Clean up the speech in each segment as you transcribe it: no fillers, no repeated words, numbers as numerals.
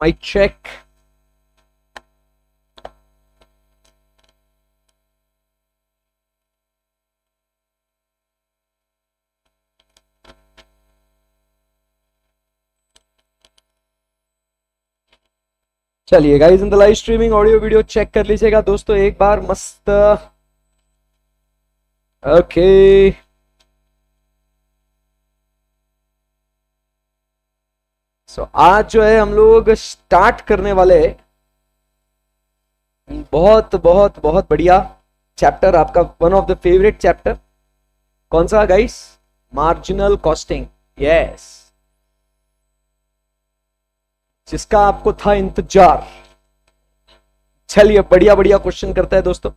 Mic check. चलिए guys, in the live streaming audio video check कर लीजिएगा दोस्तों एक बार मस्त। ओके, सो आज जो है हम लोग स्टार्ट करने वाले बहुत बहुत बहुत बढ़िया चैप्टर, आपका one of the favourite chapter. कौन सा गाइस? Marginal costing. यस, जिसका आपको था इंतजार। चलिए बढ़िया बढ़िया क्वेश्चन करता है दोस्तों।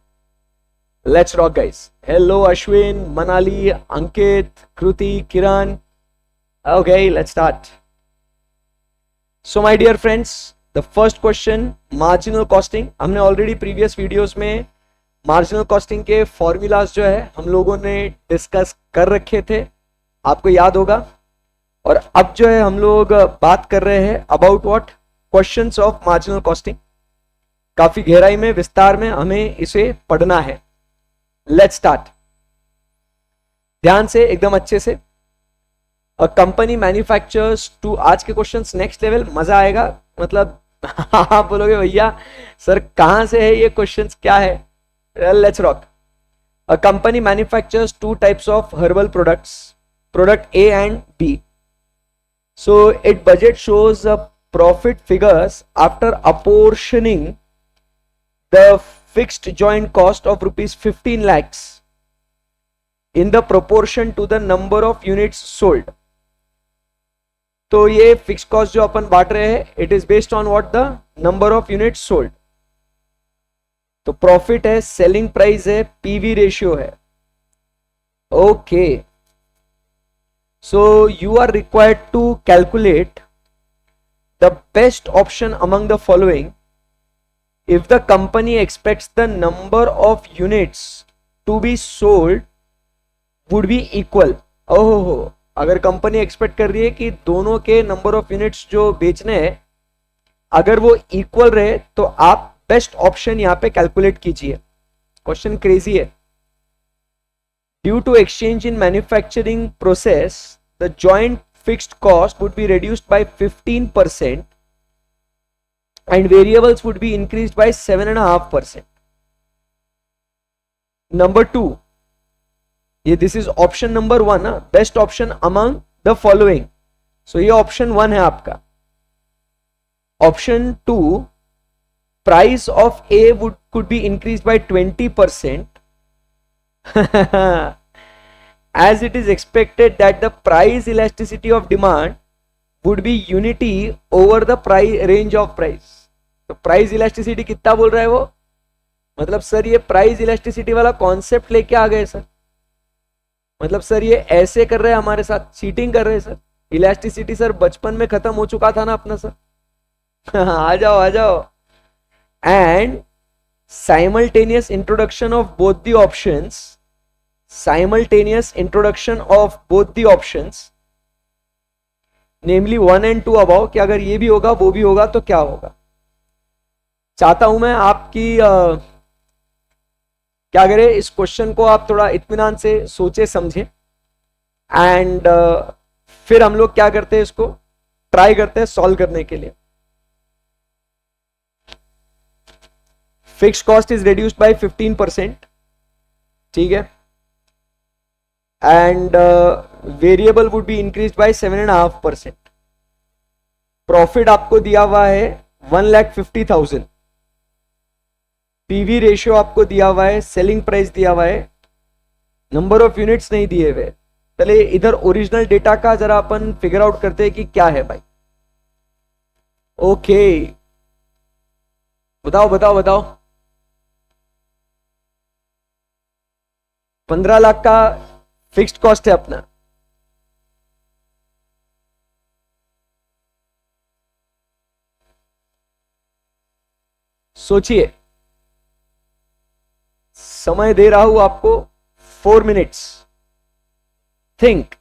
Let's rock guys. Hello Ashwin, Manali, Ankit, Kriti, Kiran. Okay, let's start. So my dear friends, the first question, marginal costing. हमने ऑलरेडी प्रीवियस वीडियोस में मार्जिनल कॉस्टिंग के फॉर्मूलाज जो है हम लोगों ने डिस्कस कर रखे थे, आपको याद होगा। और अब जो है हम लोग बात कर रहे हैं about what, questions of marginal costing. काफी गहराई में, विस्तार में हमें इसे पढ़ना है। Let's start. ध्यान से, एकदम अच्छे से। अ कंपनी मैन्युफैक्चर्स टू, आज के क्वेश्चंस नेक्स्ट लेवल, मजा आएगा। मतलब आप बोलोगे भैया सर कहां से है ये क्वेश्चंस, क्या है? Let's rock. A company manufactures two types of herbal products, product A and B. So it budget shows the profit figures after apportioning the fixed joint cost of rupees 15 lakhs in the proportion to the number of units sold. तो ये fix cost जो अपन बांट रहे हैं, it is based on what, the number of units sold. तो profit है, selling price है, PV ratio है। Okay, so you are required to calculate the best option among the following if the company expects the number of units to be sold would be equal. ओहो, अगर company expect कर रही है कि दोनों के number of units जो बेचने हैं अगर वो इक्वल रहे, तो आप बेस्ट ऑप्शन यहां पे कैलकुलेट कीजिए। क्वेश्चन क्रेजी है। Due to exchange in manufacturing process, the joint fixed cost would be reduced by 15% and variables would be increased by 7.5%. Number 2, this is option number 1, best option among the following. So ये option 1 है आपका। Option 2, price of A could be increased by 20%. As it is expected that the price elasticity of demand would be unity over the price range of price. तो price elasticity कितना बोल रहा है वो? मतलब सर ये प्राइस इलास्टिसिटी वाला concept लेके आ गए सर। मतलब सर ये ऐसे कर रहे हैं हमारे साथ, चीटिंग कर रहे हैं सर। इलास्टिसिटी सर बचपन में खत्म हो चुका था ना अपना सर। आ जाओ आ जाओ। And simultaneous introduction of both the options, simultaneous introduction of both the options, namely 1 and 2 above, कि अगर ये भी होगा वो भी होगा तो क्या होगा। चाहता हूं मैं आपकी क्या करें, इस क्वेश्चन को आप थोड़ा इत्मीनान से सोचे समझे एंड फिर हम लोग क्या करते हैं, इसको ट्राई करते हैं सॉल्व करने के लिए। Fix cost is reduced by 15%, ठीक है, and variable would be increase by 7.5%। Profit आपको दिया हुआ है 1,50,000। पीवी रेशियो आपको दिया हुआ है, सेलिंग प्राइस दिया हुआ है, नंबर ऑफ यूनिट्स नहीं दिए हुए। पहले इधर ओरिजिनल डेटा का जरा अपन फिगर आउट करते हैं कि क्या है भाई। ओके, बताओ बताओ बताओ। 15 लाख का फिक्स्ड कॉस्ट है अपना। सोचिए, समय दे रहा हूं आपको 4 मिनट्स। थिंक।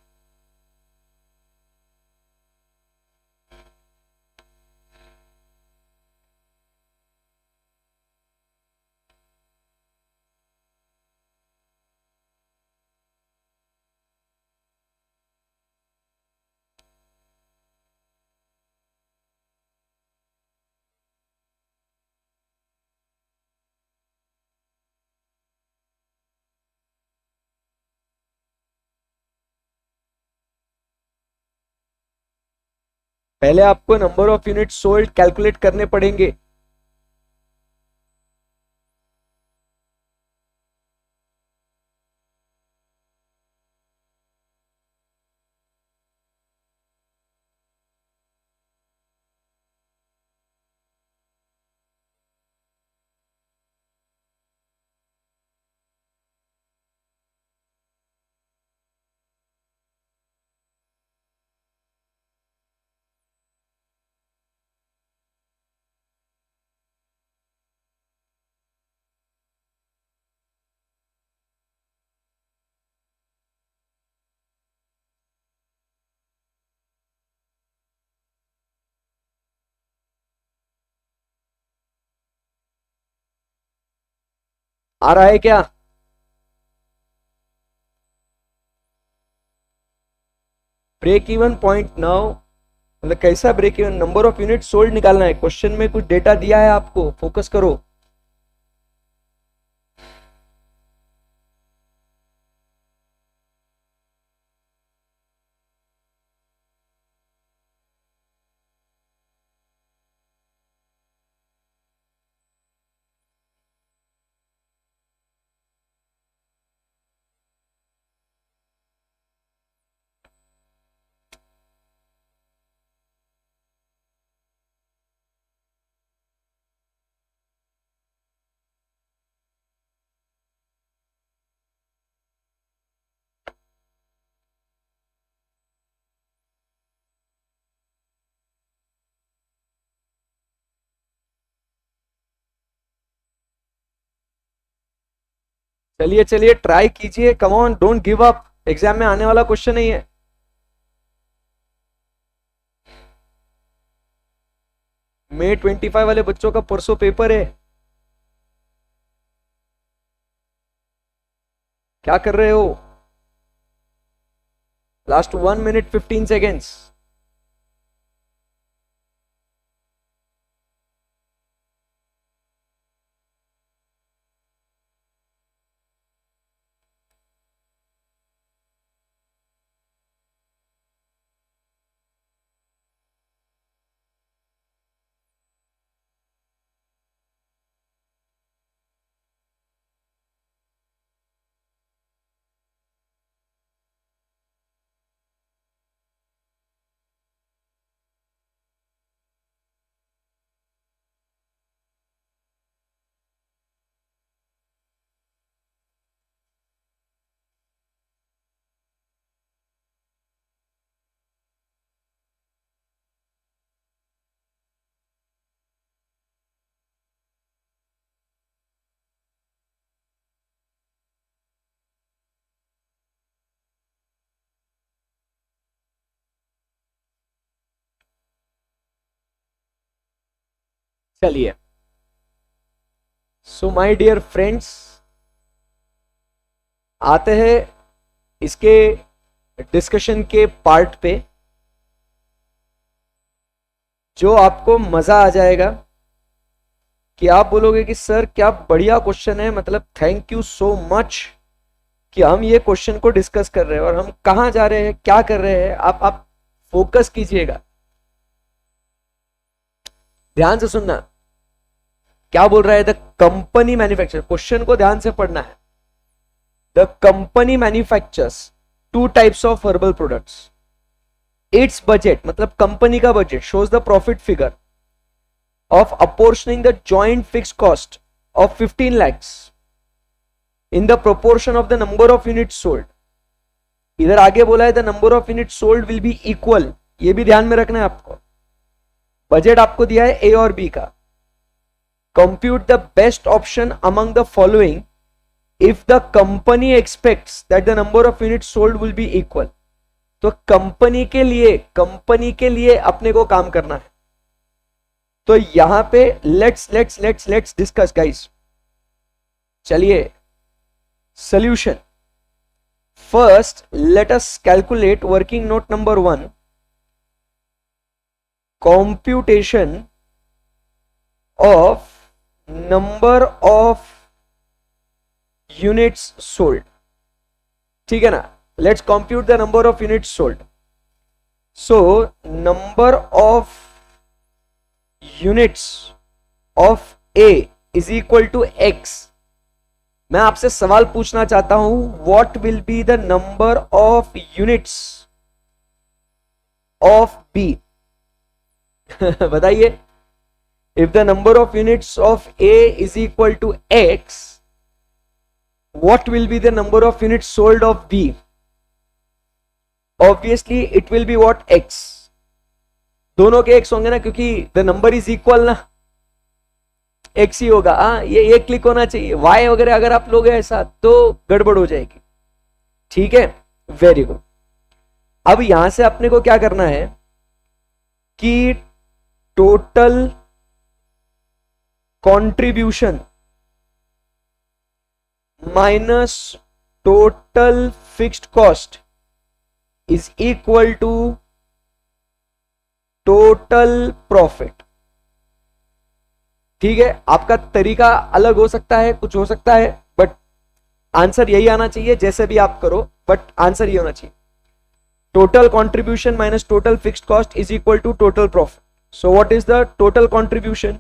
पहले आपको number of unit sold calculate करने पड़ेंगे। आ रहा है क्या? ब्रेक इवन पॉइंट नाउ, मतलब कैसा break even? Number of unit sold निकालना है। क्वेश्चन में कुछ डेटा दिया है आपको, फोकस करो। चलिए चलिए, ट्राई कीजिए, come on, don't give up. Exam में आने वाला क्वेश्चन नहीं है। May 25 वाले बच्चों का परसों पेपर है। क्या कर रहे हो? Last 1 minute 15 seconds. चलिए, सो माय डियर फ्रेंड्स, आते हैं इसके डिस्कशन के पार्ट पे, जो आपको मजा आ जाएगा कि आप बोलोगे कि सर क्या बढ़िया क्वेश्चन है, मतलब थैंक यू सो मच कि हम ये क्वेश्चन को डिस्कस कर रहे हैं और हम कहाँ जा रहे हैं, क्या कर रहे हैं। आप फोकस कीजिएगा, ध्यान से सुनना। क्या बोल रहा है? द कंपनी मैन्युफैक्चर, क्वेश्चन को ध्यान से पढ़ना है। The company manufactures two types of herbal products. It's budget, मतलब कंपनी का budget, shows the profit figure of apportioning the joint fixed cost of 15 lakhs in the proportion of the number of units sold. इधर आगे बोला है the number of units sold will be equal, ये भी ध्यान में रखना है आपको। बजट आपको दिया है ए और बी का। compute the best option among the following if the company expects that the number of units sold will be equal. तो कंपनी के लिए अपने को काम करना है। तो यहां पे लेट्स डिस्कस गाइस। चलिए, solution. First let us calculate working note number 1, computation of number of units sold. ठीक है ना? Let's compute the number of units sold. So number of units of A is equal to X. मैं आपसे सवाल पूछना चाहता हूं, what will be the number of units of B? बताइए। If the number of units of A is equal to x, what will be the number of units sold of B? Obviously it will be what? X. दोनों के X होंगे ना, क्योंकि the number is equal ना, X ही होगा। ये एक क्लिक होना चाहिए। वाई वगैरह अगर आप लोग ऐसा तो गड़बड़ हो जाएगी। ठीक है, वेरी गुड। अब यहां से अपने को क्या करना है कि total contribution minus total fixed cost is equal to total profit. ठीक है, आपका तरीका अलग हो सकता है, कुछ हो सकता है, बट आंसर यही आना चाहिए। जैसे भी आप करो, बट आंसर ये होना चाहिए, total contribution minus total fixed cost is equal to total profit. So what is the total contribution?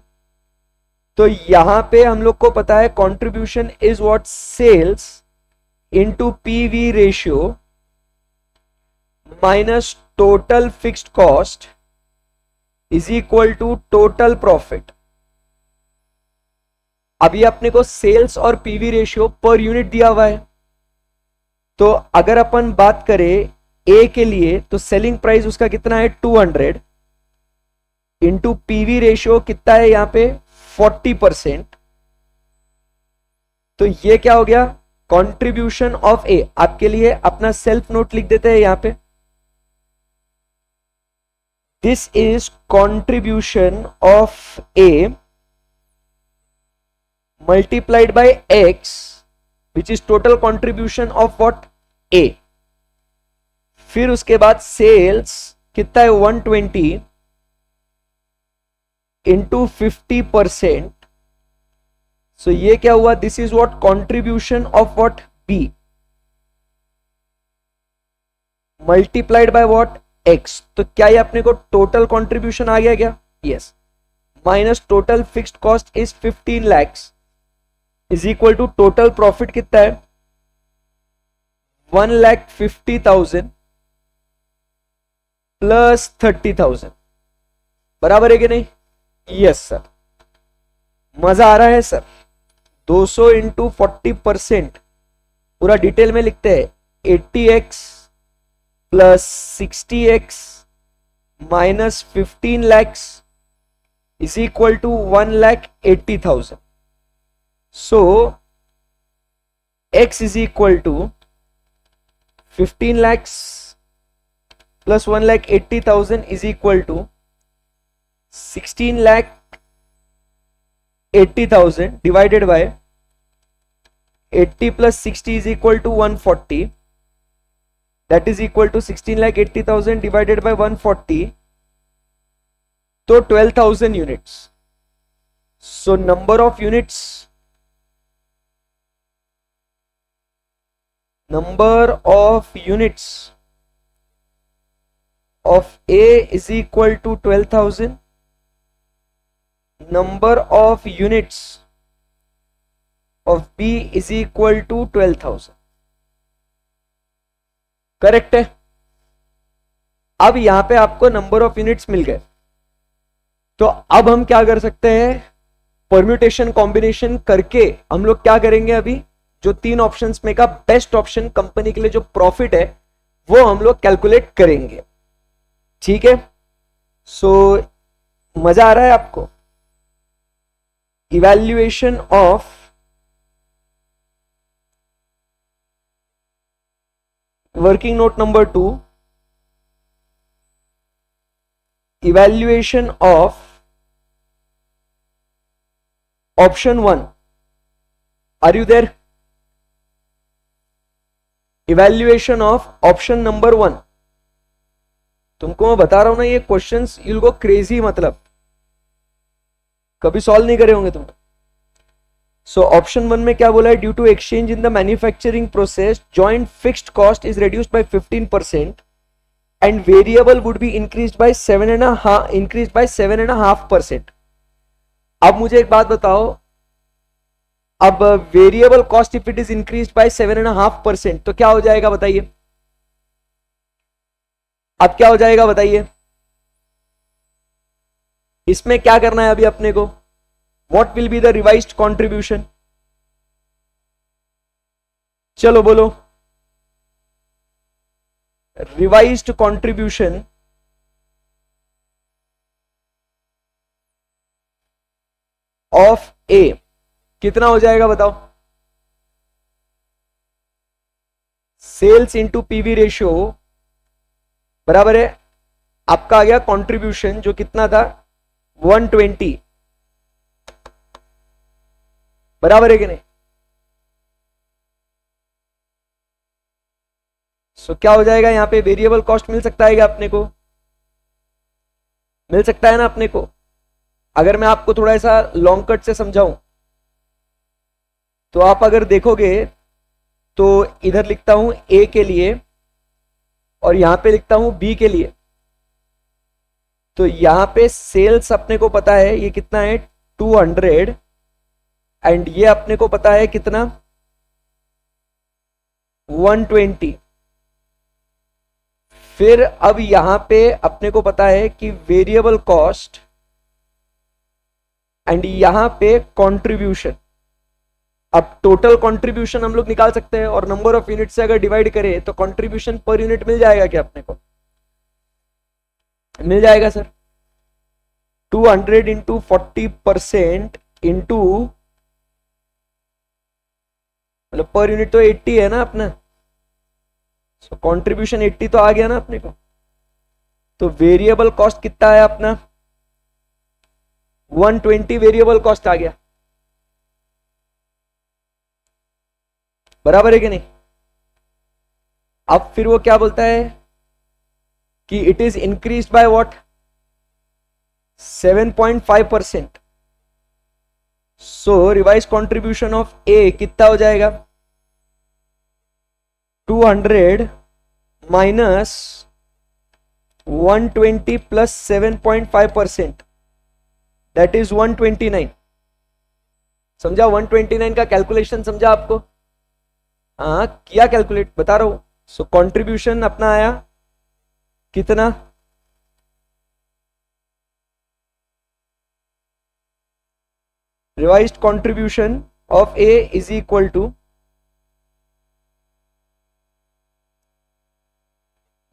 तो यहां पे हम लोग को पता है contribution is what? Sales into PV ratio minus total fixed cost is equal to total profit. अभी अपने को सेल्स और पीवी रेशियो पर यूनिट दिया हुआ है, तो अगर अपन बात करें ए के लिए, तो सेलिंग प्राइस उसका कितना है? 200 इंटू पीवी रेशियो कितना है यहां पे? 40%। तो ये क्या हो गया? कंट्रीब्यूशन ऑफ ए। आपके लिए अपना सेल्फ नोट लिख देते हैं यहां पे, this is contribution of A multiplied by x, which is total contribution of what? A। फिर उसके बाद सेल्स कितना है? 120 इंटू 50%। सो ये क्या हुआ? This is what? Contribution of what? B multiplied by what? X. तो क्या ये अपने को टोटल कंट्रीब्यूशन आ गया क्या? Yes. Minus total fixed cost is 15 lakhs is equal to total profit कितना है? 1,50,000 प्लस 30,000। बराबर है कि नहीं? Yes sir. मजा आ रहा है सर? 200 इंटू 40%, पूरा डिटेल में लिखते हैं। 80x plus 60x minus 15 lakhs is equal to 1,80,000। So x is equal to 15 lakhs plus 1,80,000 is equal to 16,80,000 divided by 80 plus 60 is equal to 140. That is equal to 16,80,000 divided by 140. So 12,000 units. So number of units of A is equal to 12,000. Number of units of B is equal to 12,000. Correct है? अब यहां पे आपको number of units मिल गए, तो अब हम क्या कर सकते हैं? परम्यूटेशन कॉम्बिनेशन करके हम लोग क्या करेंगे? अभी जो 3 ऑप्शंस में का बेस्ट ऑप्शन कंपनी के लिए जो प्रॉफिट है वो हम लोग कैलकुलेट करेंगे। ठीक है, सो मजा आ रहा है आपको? Evaluation of working note number 2, evaluation of option 1। Are you there? Evaluation of option number 1। तुमको मैं बता रहा हूं ना, ये क्वेश्चंस यू गो क्रेजी, मतलब कभी सॉल्व नहीं करे होंगे तुम। सो ऑप्शन 1 में क्या बोला है? Due to exchange in the manufacturing process joint fixed cost is reduced by 15%, and variable would be increased by 7.5%. अब मुझे एक बात बताओ, अब variable cost if it is increase bye 7.5% तो क्या हो जाएगा बताइए, अब क्या हो जाएगा बताइए, इसमें क्या करना है अभी अपने को, what will be the revised contribution, चलो बोलो, रिवाइज्ड कंट्रीब्यूशन ऑफ ए कितना हो जाएगा बताओ, सेल्स इंटू पीवी रेशियो बराबर है, आपका आ गया कंट्रीब्यूशन जो कितना था 120, बराबर है कि नहीं। सो क्या हो जाएगा, यहां पे वेरिएबल कॉस्ट मिल सकता है क्या अपने को, मिल सकता है ना अपने को। अगर मैं आपको थोड़ा सा लॉन्ग कट से समझाऊं तो आप अगर देखोगे तो इधर लिखता हूं ए के लिए और यहां पे लिखता हूं बी के लिए, तो यहां पे सेल्स अपने को पता है ये कितना है 200 एंड ये अपने को पता है कितना 120। फिर अब यहां पे अपने को पता है कि वेरिएबल कॉस्ट एंड यहां पे कंट्रीब्यूशन, अब टोटल कंट्रीब्यूशन हम लोग निकाल सकते हैं और नंबर ऑफ यूनिट से अगर डिवाइड करें तो कंट्रीब्यूशन पर यूनिट मिल जाएगा क्या अपने को, मिल जाएगा सर, 200 इंटू 40% इंटू मतलब पर यूनिट तो 80 है ना अपना, सो कंट्रीब्यूशन 80 तो आ गया ना अपने को, तो वेरिएबल कॉस्ट कितना है अपना 120 वेरिएबल कॉस्ट आ गया, बराबर है कि नहीं। अब फिर वो क्या बोलता है कि it is increase by what 7.5%, so revise contribution of A कितना हो जाएगा 200 माइनस 120 प्लस 7.5%, दैट इज 129। समझा 129 का कैलकुलेशन समझा आपको, हाँ किया कैलकुलेट बता रहा हूं। सो कंट्रीब्यूशन अपना आया कितना revised contribution of A is equal to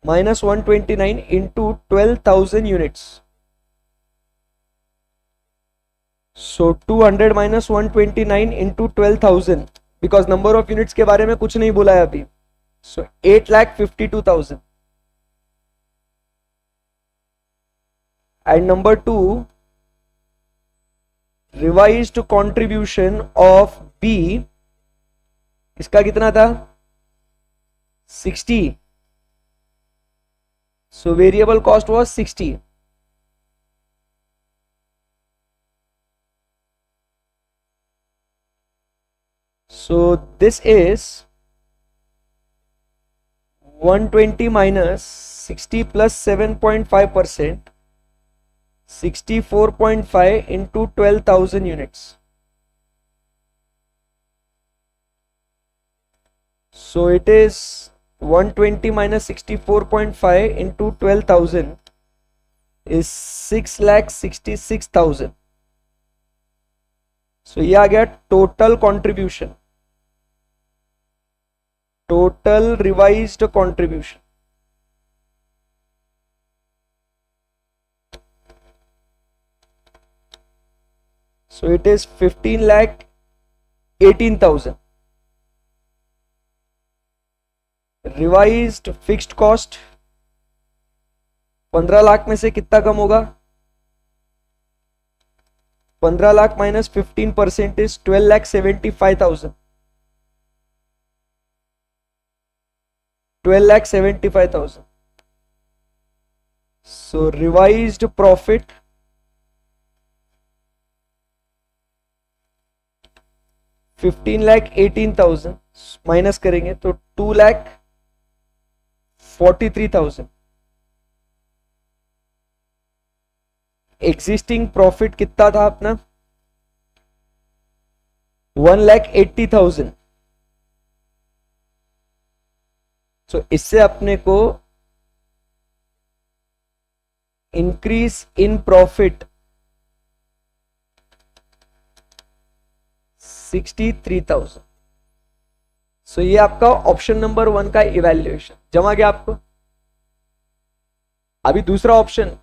minus 129 into 12,000 units, so 200 minus 129 into 12,000 because number of units के बारे में कुछ नहीं बोला है अभी, so 8,52,000 and number 2 revised contribution of B, इसका कितना था 60, so variable cost was 60, so this is 120 minus 60 plus 7.5%, 64.5 into 12,000 units, so it is 120 minus 64.5 into 12,000 is 6,66,000, so ये आ गया total contribution, total revised contribution. So it is 15,18,000। Revised fixed cost 15 lakh में से कितना कम होगा, 15 lakh minus 15% is 12,75,000, 12,75,000। So revised profit $15,18,000 minus करेंगे तो 2,43,000, existing profit कितना था अपना 1,80,000। सो इससे अपने को इंक्रीज इन प्रॉफिट 63,000। सो ये आपका ऑप्शन नंबर 1 का इवैल्यूएशन जमा गया आपको। अभी दूसरा ऑप्शन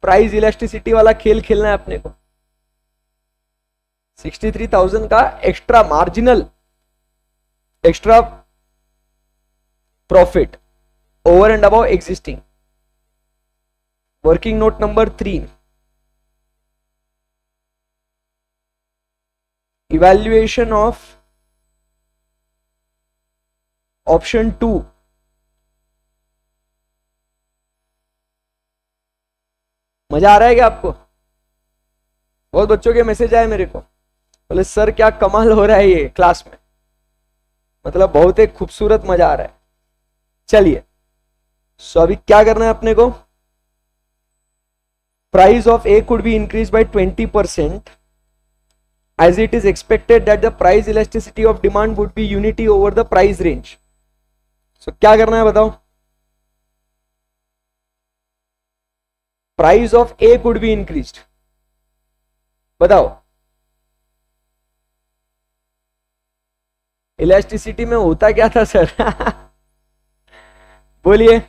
प्राइस इलास्टिसिटी वाला खेल खेलना है अपने को। 63,000 का extra marginal extra profit over and above existing. Working note number 3, evaluation of option 2 मजा आ रहा है क्या आपको? बहुत बच्चों के मैसेज आए मेरे को, बोले सर क्या कमाल हो रहा है ये क्लास में, मतलब बहुत एक खूबसूरत मजा आ रहा है। चलिए सो अभी क्या करना है अपने को, price of A could be increase by 20% as it is expected that the price elasticity of demand would be unity over the price range। so क्या करना है बताओ, price of A could be increased, बताओ elasticity में होता क्या था sir? बोलिए।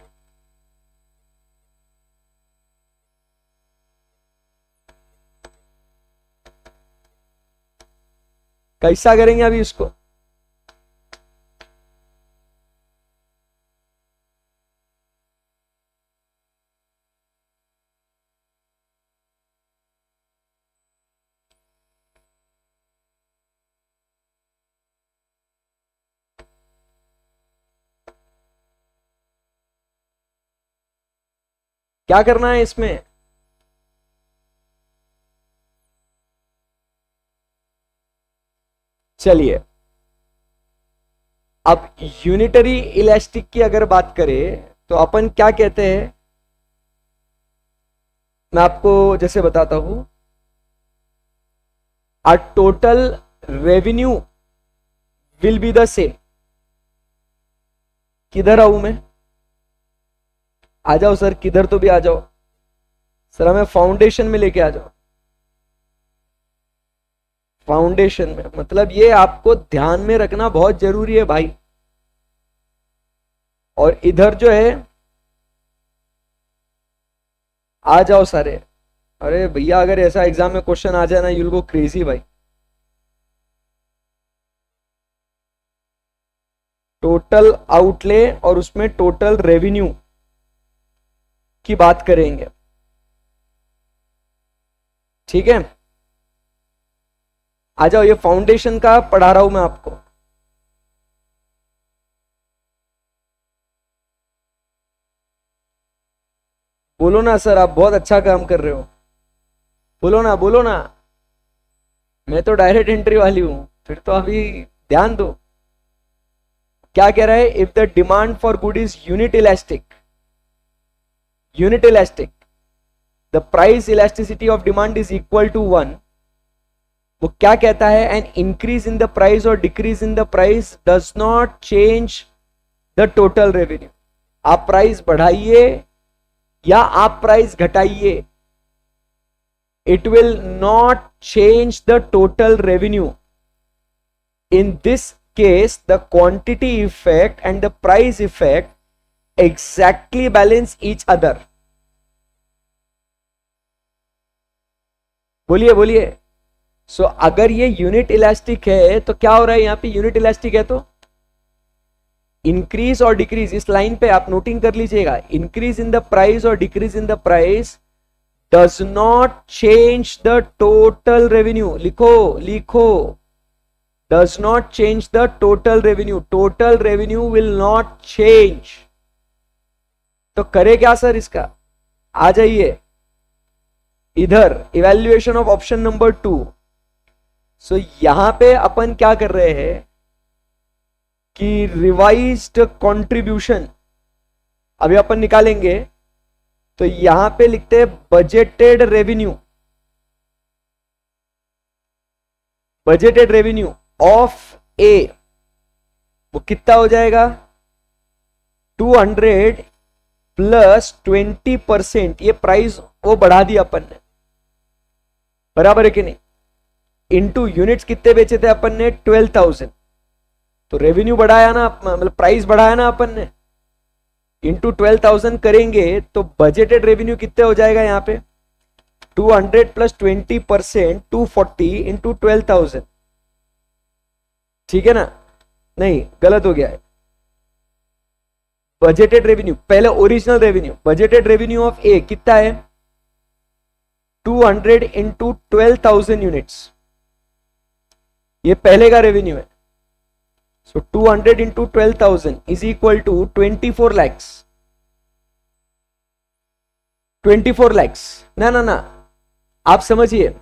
कैसा करेंगे अभी इसको? क्या करना है इसमें? चलिए अब यूनिटरी इलास्टिक की अगर बात करें तो अपन क्या कहते हैं, मैं आपको जैसे बताता हूं, uh total revenue will be the same. किधर आऊं मैं? आ जाओ सर, किधर तो भी आ जाओ सर, हमें फाउंडेशन में लेके आ जाओ। फाउंडेशन में मतलब ये आपको ध्यान में रखना बहुत जरूरी है भाई। और इधर जो है आ जाओ सारे। अरे भैया अगर ऐसा एग्जाम में क्वेश्चन आ जाए ना, यूल गो क्रेजी भाई। टोटल आउटले और उसमें टोटल रेवेन्यू की बात करेंगे, ठीक है? आ जाओ, ये फाउंडेशन का पढ़ा रहा हूं मैं आपको। बोलो ना सर, आप बहुत अच्छा काम कर रहे हो, बोलो ना बोलो ना। मैं तो डायरेक्ट एंट्री वाली हूं, फिर तो अभी ध्यान दो। क्या कह रहा है? If the demand for good is unit elastic, the price elasticity of demand is equal to 1। वो क्या कहता है? An increase in the price और decrease in the price does not change the total revenue. आप price बढ़ाइए या आप price घटाइए, it will not change the total revenue. In this case the quantity effect and the price effect exactly balance each other. बोलिए बोलिए। सो अगर ये unit elastic है तो क्या हो रहा है यहां पे? यूनिट इलास्टिक है तो इंक्रीज और डिक्रीज, इस लाइन पे आप नोटिंग कर लीजिएगा, इंक्रीज इन द प्राइस और decrease in the price does not change the total revenue. लिखो लिखो, does not change the total revenue. Total revenue will not change. तो करे क्या सर इसका? आ जाइए इधर, इवैल्यूएशन ऑफ ऑप्शन नंबर 2। सो यहां पे अपन क्या कर रहे हैं कि रिवाइज्ड कंट्रीब्यूशन अभी अपन निकालेंगे। तो यहां पे लिखते हैं budgeted revenue, budgeted revenue of A, वो कितना हो जाएगा 200 प्लस 20%, ये प्राइस वो बढ़ा दिया अपन ने, बराबर है कि नहीं, इनटू यूनिट्स कितने बेचे थे अपन ने 12,000, तो रेवेन्यू बढ़ाया ना, मतलब प्राइस बढ़ाया ना अपन ने, इंटू 12,000 करेंगे तो बजटेड रेवेन्यू कितने हो जाएगा यहाँ पे 200 प्लस 20%, 240 इंटू 12,000, ठीक है ना, नहीं गलत हो गया है, बजटेड रेवेन्यू पहले original revenue, budgeted revenue of A कितना है 200 इंटू 12,000 यूनिट्स, ये पहले का रेवेन्यू है, so 200 into 12,000 is equal to 24 lakhs, 24 lakhs, no no ना आप समझिए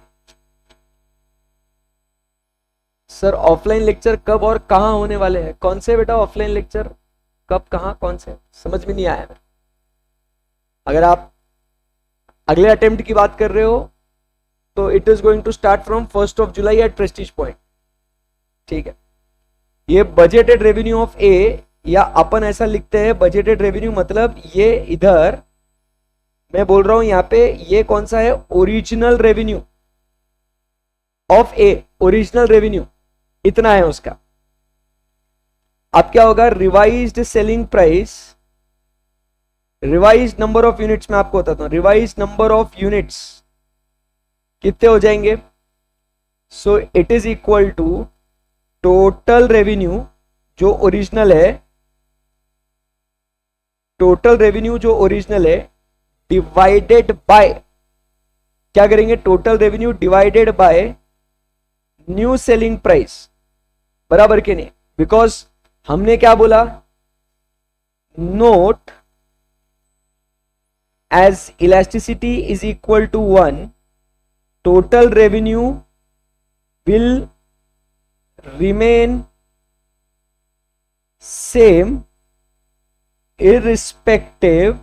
सर, ऑफलाइन लेक्चर कब और कहां होने वाले हैं, कौन से बेटा ऑफलाइन लेक्चर कब कहां कौन से, समझ में नहीं आया। अगर आप अगले अटेम्प्ट की बात कर रहे हो तो it is going to start from 1st of July at Prestige Point, ठीक है। ये बजटेड रेवेन्यू ऑफ ए, या अपन ऐसा लिखते हैं बजटेड रेवेन्यू मतलब ये इधर मैं बोल रहा हूं यहां पे, ये कौन सा है original revenue of A, original revenue इतना है उसका। अब क्या होगा revised selling price, revised number of units मैं आपको बताता हूं, रिवाइज्ड नंबर ऑफ यूनिट्स कितने हो जाएंगे, so it is equal to total revenue जो ओरिजिनल है, टोटल रेवेन्यू जो ओरिजिनल है डिवाइडेड बाय, क्या करेंगे total revenue divided by new selling price, बराबर के नहीं, बिकॉज हमने क्या बोला note as elasticity is equal to 1, total revenue will remain same irrespective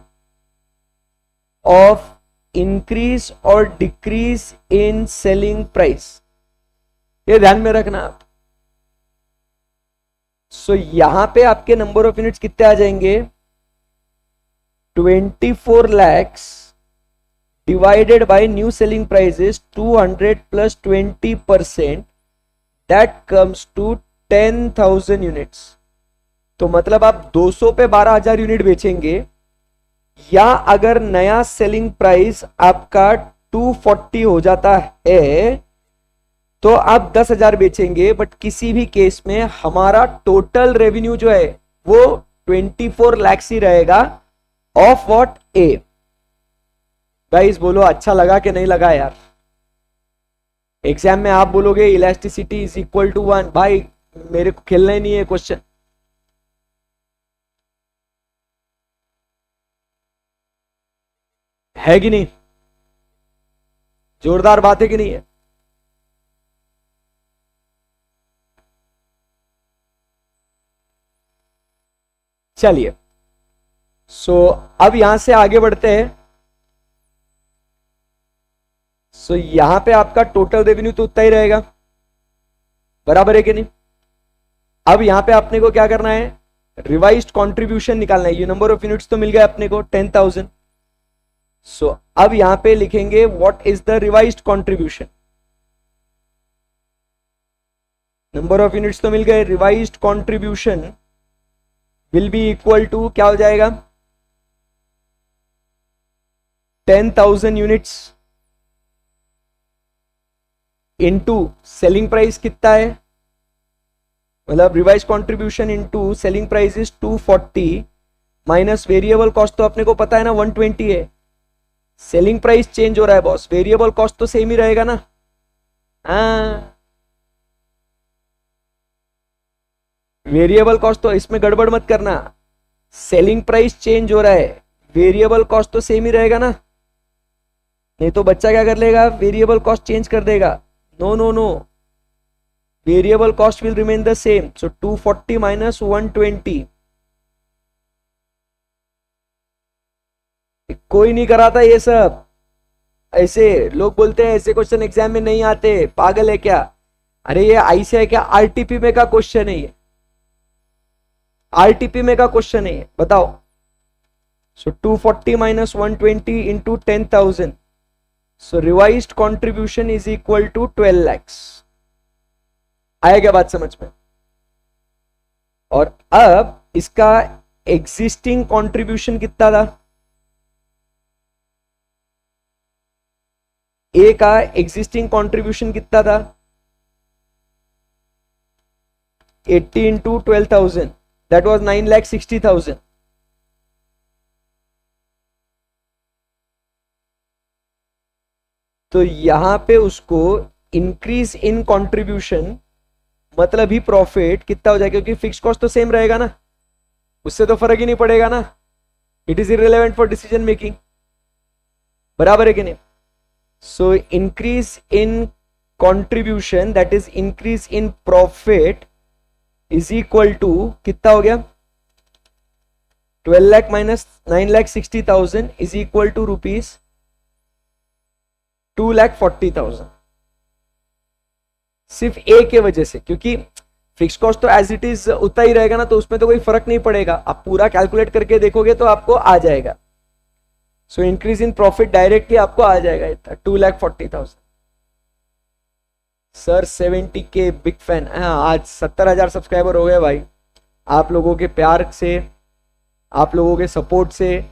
of increase or decrease in selling price, ये ध्यान में रखना आप। सो यहां पे आपके नंबर ऑफ यूनिट्स कितने आ जाएंगे 24 lakhs divided by new selling prices 200 plus 20%, that comes to 10,000 units. तो मतलब आप 200 पे 12,000 यूनिट बेचेंगे, या अगर नया सेलिंग प्राइस आपका 240 हो जाता है तो आप 10,000 बेचेंगे, बट किसी भी केस में हमारा टोटल रेवेन्यू जो है वो 24 लाख ही रहेगा ऑफ व्हाट ए। गाइस बोलो अच्छा लगा कि नहीं लगा यार, एग्जाम में आप बोलोगे इलास्टिसिटी इज इक्वल टू 1, भाई मेरे को खेलना ही नहीं है क्वेश्चन। है कि नहीं, जोरदार बात है कि नहीं है। चलिए सो अब यहां से आगे बढ़ते हैं। सो यहां पे आपका टोटल रेवेन्यू तो उतना ही रहेगा, बराबर है कि नहीं। अब यहां पे आपने को क्या करना है रिवाइज्ड कंट्रीब्यूशन निकालना है। ये नंबर ऑफ यूनिट्स तो मिल गया अपने को 10,000। सो अब यहां पे लिखेंगे what is the revised contribution. Number of units तो मिल गए, revised contribution will be equal to क्या हो जाएगा 10,000 यूनिट्स इनटू सेलिंग प्राइस कितना है, मतलब revise contribution into selling price is 240 minus variable cost तो अपने को पता है ना 120 है। सेलिंग प्राइस चेंज हो रहा है बॉस, वेरिएबल कॉस्ट तो सेम ही रहेगा ना। हाँ वेरिएबल कॉस्ट तो इसमें गड़बड़ मत करना, सेलिंग प्राइस चेंज हो रहा है, वेरिएबल कॉस्ट तो सेम ही रहेगा ना, नहीं तो बच्चा क्या कर लेगा वेरिएबल कॉस्ट चेंज कर देगा। No no no, variable cost will remain the same. So 240 minus 120, कोई नहीं कराता ये सब। ऐसे लोग बोलते हैं ऐसे क्वेश्चन एग्जाम में नहीं आते, पागल है क्या? अरे ये आईसी है क्या? आरटीपी में का क्वेश्चन है ये, आरटीपी में का क्वेश्चन है ये, बताओ। So 240 minus 120 into 10,000, so revised contribution is equal to 12 lakhs। आया क्या बात समझ में? और अब इसका एग्जिस्टिंग कंट्रीब्यूशन कितना था? ए का एग्जिस्टिंग कंट्रीब्यूशन कितना था? 80 इंटू 12,000, दैट वॉज 9,60,000। तो यहां पे उसको इंक्रीज इन कंट्रीब्यूशन मतलब ही प्रॉफिट कितना हो जाएगा, क्योंकि फिक्स कॉस्ट तो सेम रहेगा ना, उससे तो फर्क ही नहीं पड़ेगा ना। It is irrelevant for decision making, बराबर है कि नहीं? So increase in contribution that is increase in profit is equal to कितना हो गया? 12 lakh minus 9,60,000 is equal to rupees 2,40,000। सिर्फ ए के वजह से, क्योंकि फिक्स कॉस्ट तो एज इट इज उतना ही रहेगा ना, तो उसमें तो कोई फर्क नहीं पड़ेगा। आप पूरा कैलकुलेट करके देखोगे तो आपको आ जाएगा। सो इंक्रीज इन प्रॉफिट डायरेक्टली आपको आ जाएगा इतना 2,40,000। Sir 70K big fan. आज 70,000 सब्सक्राइबर हो गए भाई, आप लोगों के प्यार से, आप लोगों के सपोर्ट से।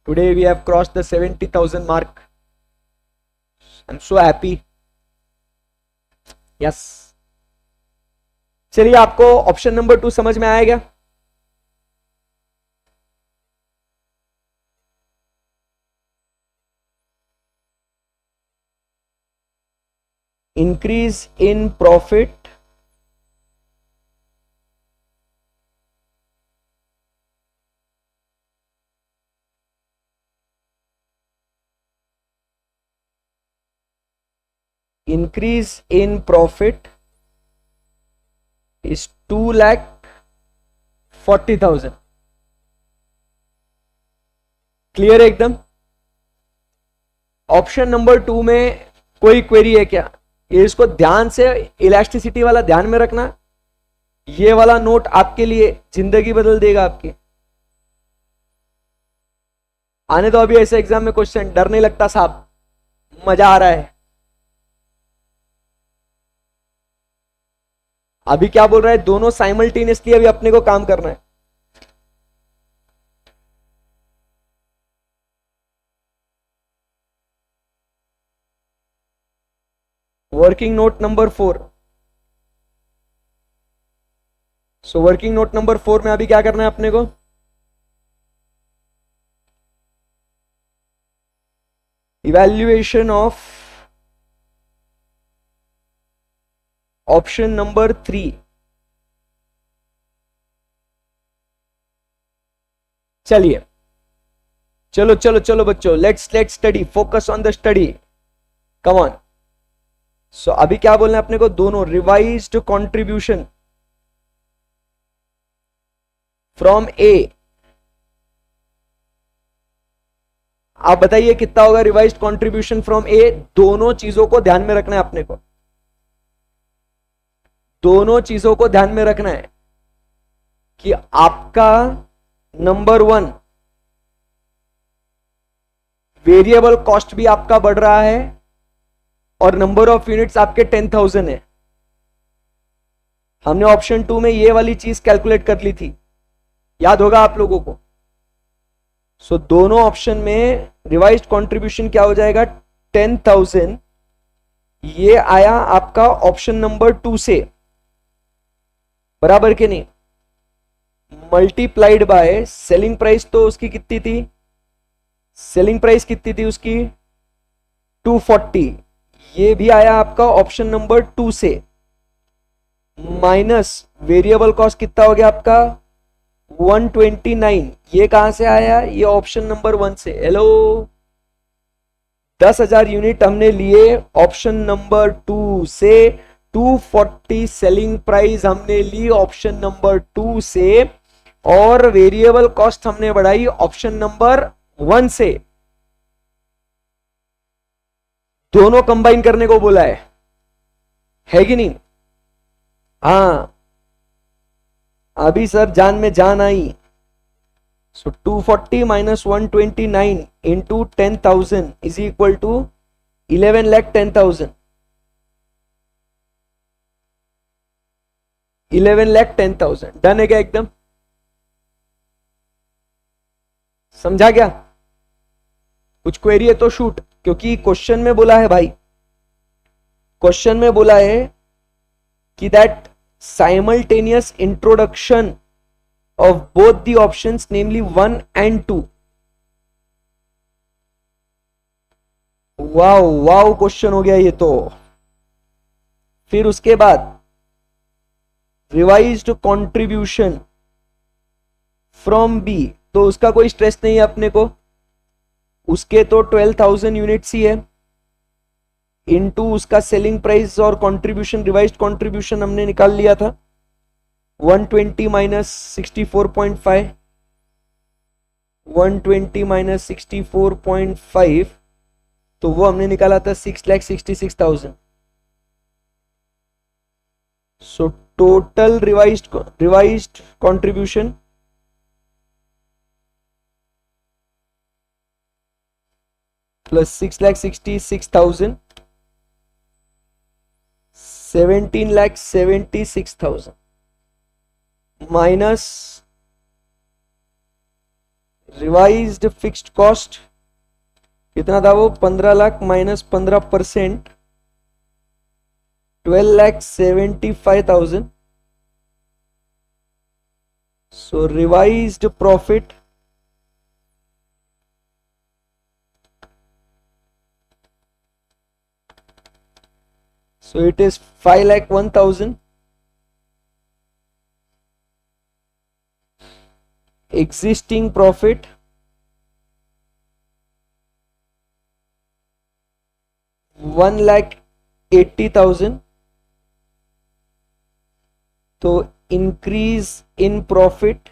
Today we have crossed the 70,000 mark. I am so happy. Yes, चलिए आपको ऑप्शन नंबर 2 समझ में आएगा? Increase in profit increase in profit is 2,40,000। Clear है एकदम? ऑप्शन नंबर 2 में कोई क्वेरी है क्या? ये इसको ध्यान से, इलास्टिसिटी वाला ध्यान में रखना। ये वाला नोट आपके लिए जिंदगी बदल देगा आपकी। आने दो अभी ऐसे एग्जाम में क्वेश्चन, डर नहीं लगता साहब, मजा आ रहा है। अभी क्या बोल रहा है? दोनों साइमल्टेनियसली अभी अपने को काम करना है। Working note number 4। So working note number 4 में अभी क्या करना है अपने को? Evaluation of option number 3। चलिए, चलो चलो चलो बच्चों, let's study, focus on the study, come on. So अभी क्या बोलना है अपने को? दोनों रिवाइज्ड कंट्रीब्यूशन फ्रॉम ए। आप बताइए कितना होगा रिवाइज्ड कंट्रीब्यूशन फ्रॉम ए? दोनों चीजों को ध्यान में रखना है अपने को, दोनों चीजों को ध्यान में रखना है कि आपका नंबर 1 वेरिएबल कॉस्ट भी आपका बढ़ रहा है और नंबर ऑफ यूनिट्स आपके 10,000 है। हमने ऑप्शन 2 में ये वाली चीज कैलकुलेट कर ली थी, याद होगा आप लोगों को। सो दोनों ऑप्शन में रिवाइज्ड कंट्रीब्यूशन क्या हो जाएगा? 10,000। ये आया आपका ऑप्शन नंबर 2 से, बराबर के नहीं? मल्टीप्लाइड बाय सेलिंग प्राइस, तो उसकी कितनी थी? सेलिंग प्राइस कितनी थी उसकी? 240। ये भी आया आपका ऑप्शन नंबर 2 से, माइनस वेरिएबल कॉस्ट कितना हो गया आपका? 129। ये कहां से आया? ये ऑप्शन नंबर 1 से। हेलो, 10,000 यूनिट हमने लिए ऑप्शन नंबर 2 से, 240 सेलिंग प्राइस हमने ली ऑप्शन नंबर 2 से, और वेरिएबल कॉस्ट हमने बढ़ाई ऑप्शन नंबर 1 से। दोनों कंबाइन करने को बोला है कि नहीं? हाँ, अभी सर जान में जान आई। So 240 minus 129 into 10,000 is equal to 11,10,000। 11,10,000 done है क्या? एकदम समझा क्या? कुछ क्वेरी है तो शूट, क्योंकि क्वेश्चन में बोला है भाई, क्वेश्चन में बोला है कि that simultaneous introduction of both the options namely 1 and 2। Wow wow question हो गया ये तो। फिर उसके बाद रिवाइज्ड कंट्रीब्यूशन फ्रॉम बी, तो उसका कोई स्ट्रेस नहीं है अपने को, उसके तो 12,000 यूनिट्स ही है, इनटू उसका सेलिंग प्राइस और कंट्रीब्यूशन, रिवाइज्ड कंट्रीब्यूशन हमने निकाल लिया था 120 माइनस 64.5, 120 माइनस 64.5, तो वो हमने निकाला था 6,66,000। So total revised contribution plus 6,66,000 17,76,000 minus revised fixed cost कितना था वो 15 lakh minus 15% 12,75,000। So revised profit so it is 5,01,000। existing profit 1,80,000। तो इंक्रीज इन प्रॉफिट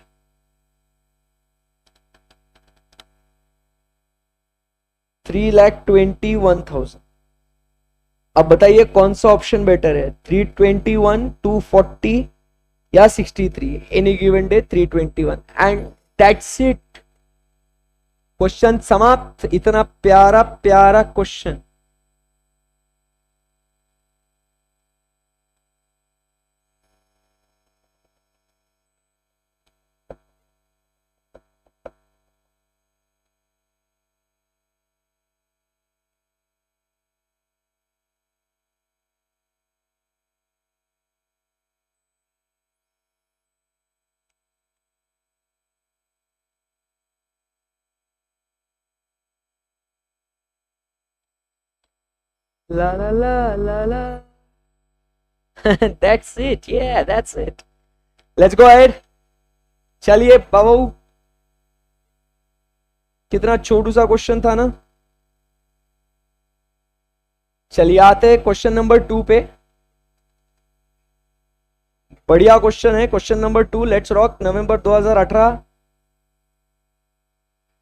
3,21,000। अब बताइए कौन सा ऑप्शन बेटर है, 321, 240 या 63? Any given day 321 and that's it. Question समाप्त। इतना प्यारा प्यारा question. La la la la la। That's it, yeah, that's it। Let's go ahead। चलिए बाबू, कितना छोटू सा क्वेश्चन था ना। चलिए आते हैं क्वेश्चन नंबर 2 पे। बढ़िया क्वेश्चन है question number 2। Let's rock. November 2018।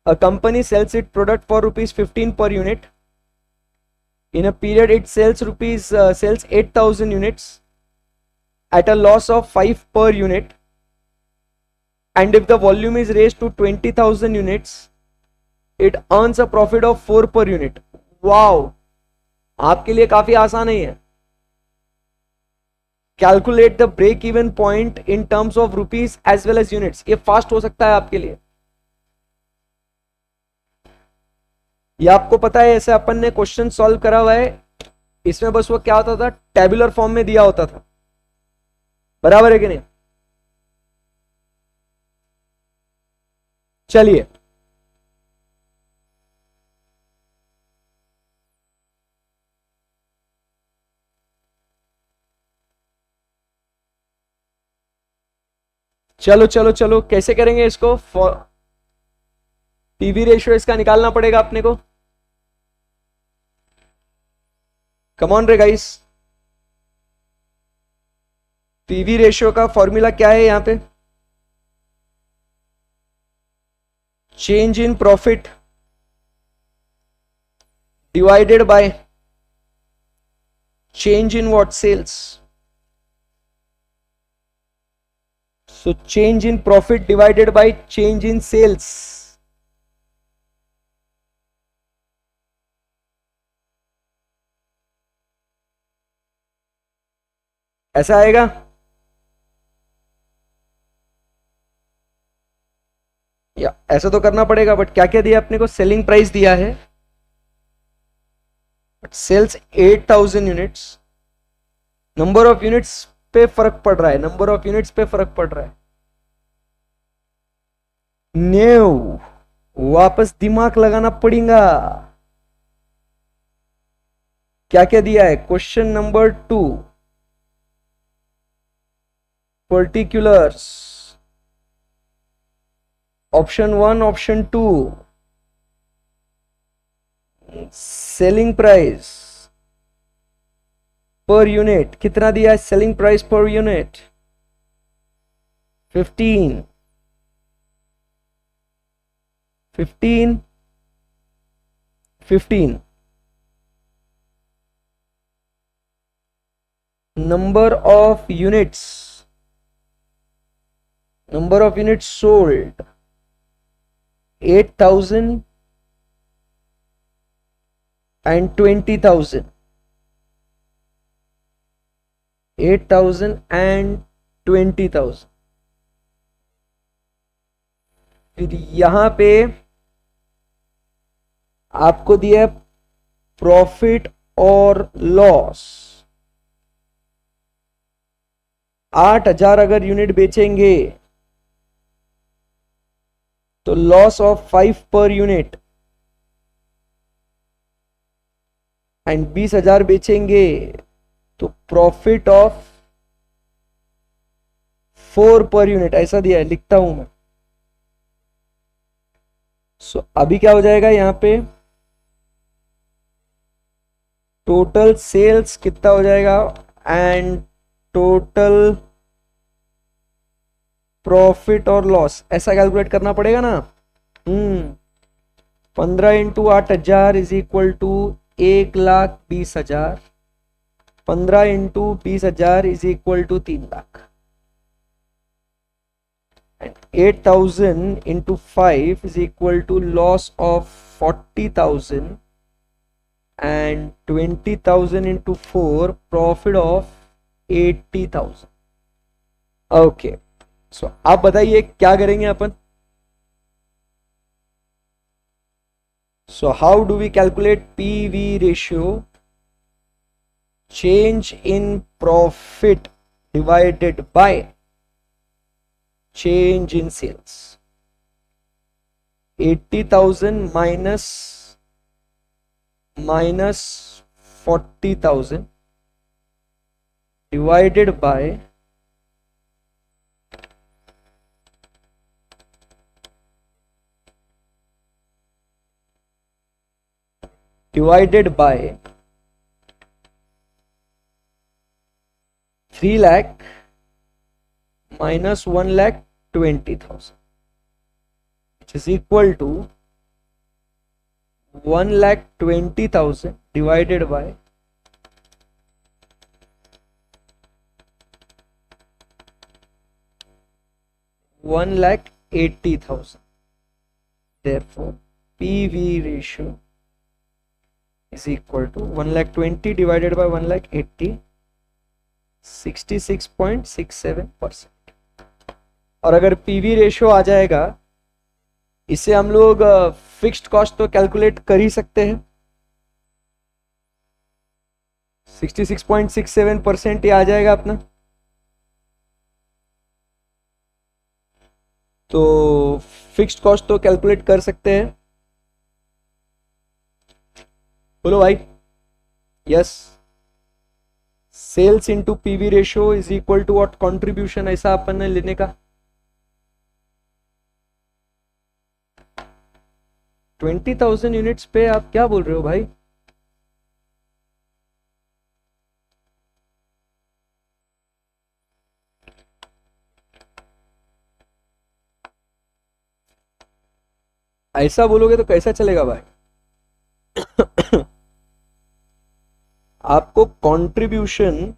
A company sells its product for ₹15 per unit। In a period, it sells 8,000 units at a loss of 5 per unit. And if the volume is raised to 20,000 units, it earns a profit of 4 per unit। Wow, आपके लिए काफी आसान है ये। Calculate the break even point in terms of rupees as well as units. ये fast हो सकता है आपके लिए। ये आपको पता है, ऐसे अपन ने क्वेश्चन सॉल्व करा हुआ है। इसमें बस वो क्या होता था, टेबुलर फॉर्म में दिया होता था। बराबर है कि नहीं? चलिए चलो चलो चलो, कैसे करेंगे इसको? पीवी रेशियो इसका निकालना पड़ेगा अपने को। कम ऑन रे गाइस, पीवी रेशियो का फॉर्मूला क्या है यहां पे? Change in profit divided bye change in what? Sales. So change in profit divided by change in sales. ऐसा आएगा? या ऐसा तो करना पड़ेगा, बट क्या क्या दिया अपने को? सेलिंग प्राइस दिया है, sales 8000 units, number of units पे फर्क पड़ रहा है, नंबर ऑफ यूनिट्स पे फर्क पड़ रहा है। न्यू वापस दिमाग लगाना पड़ेगा। क्या क्या दिया है? Question number 2, particulars, option 1, option 2, selling price per unit कितना दिया है? Selling price per unit 15, 15, 15। number of units sold 8000 and 20000, 8000 and 20000। फिर यहां पे आपको दिया है प्रॉफिट और लॉस। 8000 अगर यूनिट बेचेंगे तो लॉस ऑफ 5 पर यूनिट, एंड 20000 बेचेंगे तो प्रॉफिट ऑफ 4 पर यूनिट। ऐसा दिया है, लिखता हूं मैं। सो अभी क्या हो जाएगा यहां पे? टोटल सेल्स कितना हो जाएगा एंड टोटल प्रॉफिट और लॉस, ऐसा कैलकुलेट करना पड़ेगा ना। 15 into 8000 is equal to 1,20,000, 15 into 20,000 is equal to 3 lakh, and 8000 into 5 is equal to loss of 40,000, and 20,000 into 4 profit of 80,000। Okay, so आप बताइए क्या करेंगे अपन? So how do we calculate PV ratio? Change in profit divided by change in sales. 80,000 minus 40,000 divided by divided by 3 lakh minus 1,20,000, which is equal to 1,20,000 divided by 1,80,000। Therefore, PV ratio is equal to 1,20,000 divided by 1,80,000, 66.67%। और अगर PV ratio आ जाएगा, इससे हम लोग fixed cost तो calculate कर ही सकते हैं। 66.67% ये आ जाएगा अपना। तो फिक्स्ड कॉस्ट तो कैलकुलेट कर सकते हैं। बोलो भाई। Yes, sales into PV ratio is equal to what? Contribution, ऐसा अपन ने लेने का। 20,000 यूनिट्स पे आप क्या बोल रहे हो भाई? ऐसा बोलोगे तो कैसा चलेगा भाई? आपको कंट्रीब्यूशन,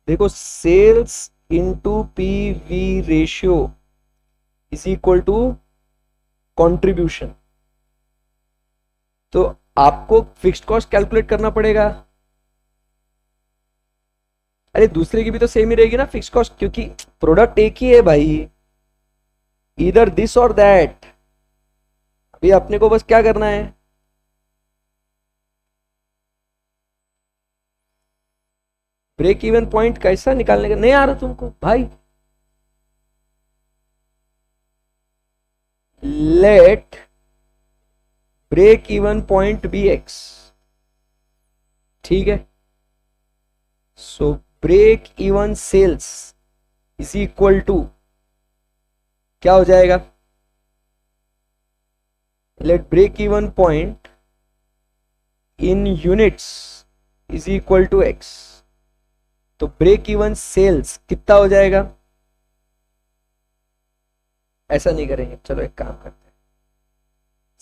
देखो sales into PV ratio is equal to contribution, तो आपको फिक्स्ड कॉस्ट कैलकुलेट करना पड़ेगा। अरे दूसरे की भी तो सेम ही रहेगी ना फिक्स्ड कॉस्ट, क्योंकि प्रोडक्ट एक ही है भाई, इधर दिस और दैट। अभी अपने को बस क्या करना है, ब्रेक इवन पॉइंट कैसा निकालने का, नहीं आ रहा तुमको भाई। Let break even point be X, ठीक है। So break even sales is equal to क्या हो जाएगा, let break even point in units is equal to X. तो ब्रेक इवन सेल्स कितना हो जाएगा, ऐसा नहीं करेंगे, चलो एक काम करते हैं,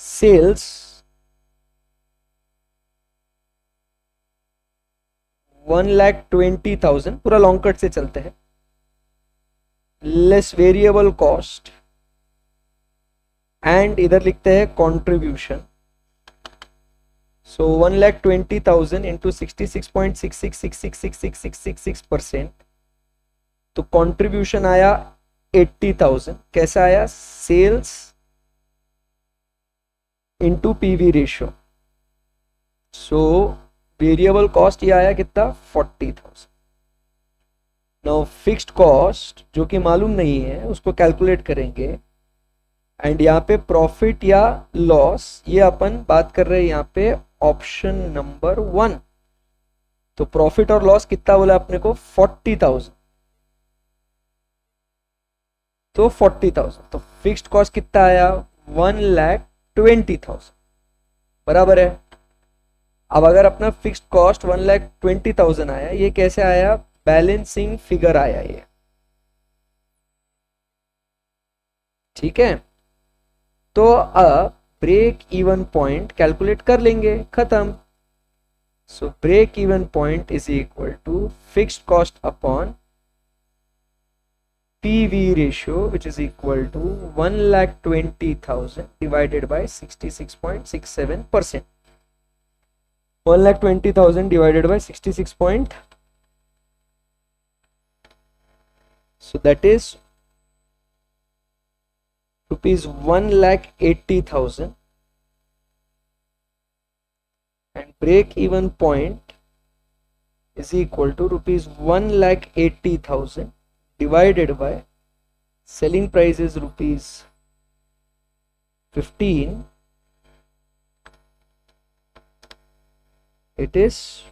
सेल्स 1,20,000, पूरा लॉन्ग कट से चलते हैं, लेस वेरिएबल कॉस्ट एंड इधर लिखते हैं कंट्रीब्यूशन। सो 1,20,000 इंटू 66.66666666% तो कंट्रीब्यूशन आया 80,000। कैसा आया, सेल्स इंटू पीवी रेशियो। सो वेरिएबल कॉस्ट ये आया कितना, 40,000। नाउ फिक्स्ड कॉस्ट जो कि मालूम नहीं है उसको कैलकुलेट करेंगे, एंड यहाँ पे प्रॉफिट या लॉस, ये अपन बात कर रहे हैं यहाँ पे ऑप्शन नंबर 1। तो प्रॉफिट और लॉस कितना बोला अपने को, 40,000। तो 40,000, तो फिक्स्ड कॉस्ट कितना आया, 1,20,000, बराबर है। अब अगर अपना फिक्स्ड कॉस्ट 1,20,000 आया, ये कैसे आया, बैलेंसिंग फिगर आया ये, ठीक है। तो अब ब्रेक इवन पॉइंट कैलकुलेट कर लेंगे, खत्म। So break even point is equal to fixed cost upon PV ratio, which is equal to 1,20,000 divided by 66.67%. 1,20,000 divided by 66 point, so that is rupees 1,80,000, and break even point is equal to rupees 1,80,000 divided by selling price is rupees 15, it is